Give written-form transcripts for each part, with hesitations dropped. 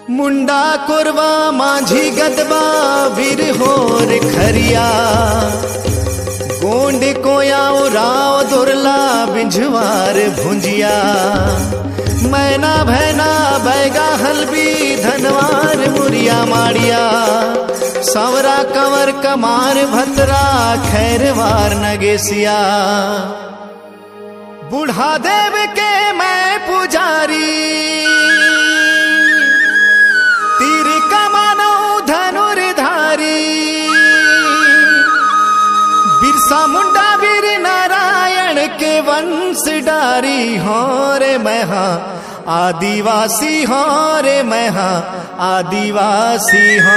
मुंडा कोरवा माझी गदबा वीर होर खरिया गोंड कोया राव दुरला बिंझवार भुंजिया मैना भैना बैगा हलबी धनवार मुरिया माड़िया सांवरा कंवर कमार भतरा खैरवार नगेसिया बूढ़ा देव के मैं पुजारी तीर कमानो धनुर्धारी बिरसा मुंडा वीर नारायण के वंश डारी हो रे मैं हाँ आदिवासी हो रे मैं हाँ आदिवासी हो।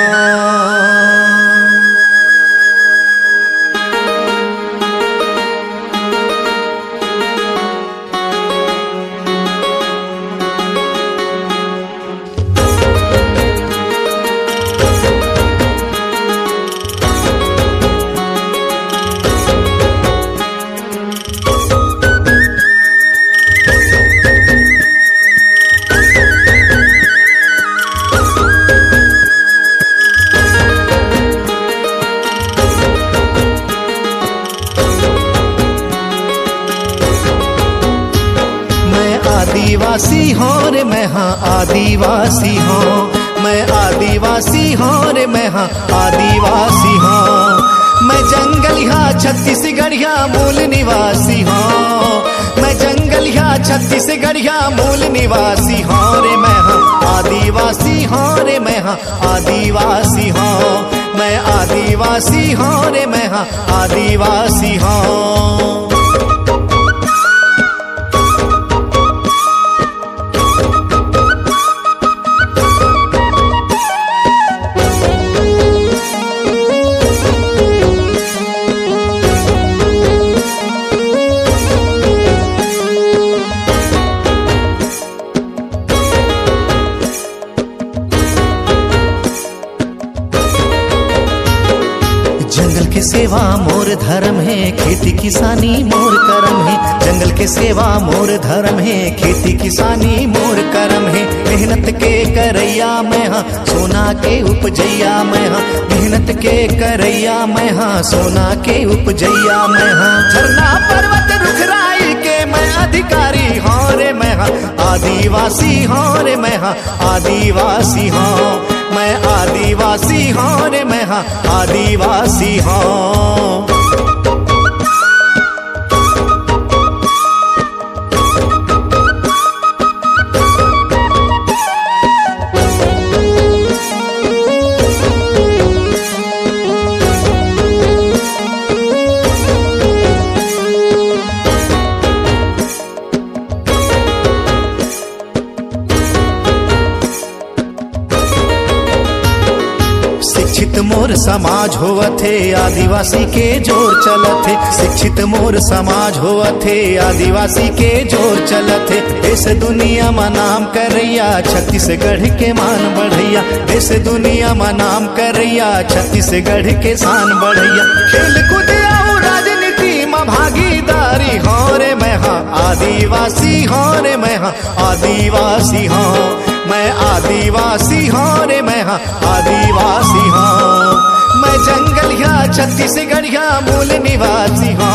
आदिवासी हो रे मैं हाँ आदिवासी हो मैं आदिवासी हो रे मैं हाँ आदिवासी हो मैं जंगलिया छत्तीसगढ़िया मूल निवासी हो मैं जंगलिया छत्तीसगढ़िया मूल निवासी हो रे मैं हाँ आदिवासी हो रे मैं हाँ आदिवासी हो मैं आदिवासी हो रे मैं हाँ आदिवासी हो। जंगल के सेवा मोर धर्म है खेती किसानी मोर कर्म है जंगल के सेवा मोर धर्म है खेती किसानी मोर कर्म है मेहनत के करैया मैं हाँ सोना के उपजैया मैं हाँ मेहनत के करैया मैं हाँ सोना के उपजैया मैं हाँ झरना पर्वत रुखराई के मैं अधिकारी हो रे मैं हाँ आदिवासी हो रे मैं हाँ आदिवासी हो मैं आदिवासी हो रे मैं हाँ आदिवासी हो। शिक्षित मोर समाज होवत है आदिवासी के जोर चलत है शिक्षित मोर समाज होवत है आदिवासी के जोर चलत है देश दुनिया में नाम करैया छत्तीसगढ़ के मान बढ़ैया देश दुनिया में नाम करैया छत्तीसगढ़ के शान बढ़ैया खेल कूद और राजनीति में भागीदारी हो रे मैं हाँ आदिवासी हो रे मैं हाँ आदिवासी हो मैं आदिवासी हो रे मैं हाँ आदिवासी हो मैं जंगलिया छत्तीसगढ़िया मूल निवासी हो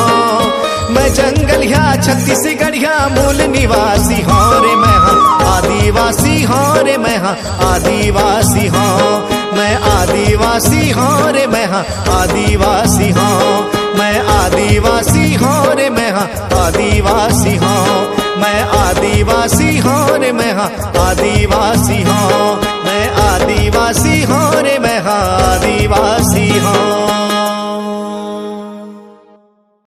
मैं जंगलिया छत्तीसगढ़िया मूल निवासी हो रे मैं हाँ आदिवासी हो रे मैं हाँ आदिवासी हो मैं आदिवासी हो रे मैं हाँ आदिवासी हो मैं आदिवासी हो रे मैं हाँ आदिवासी हो मैं आदिवासी हो रे मैं हाँ आदिवासी हो मैं आदिवासी हो रे मैं हाँ आदिवासी हो।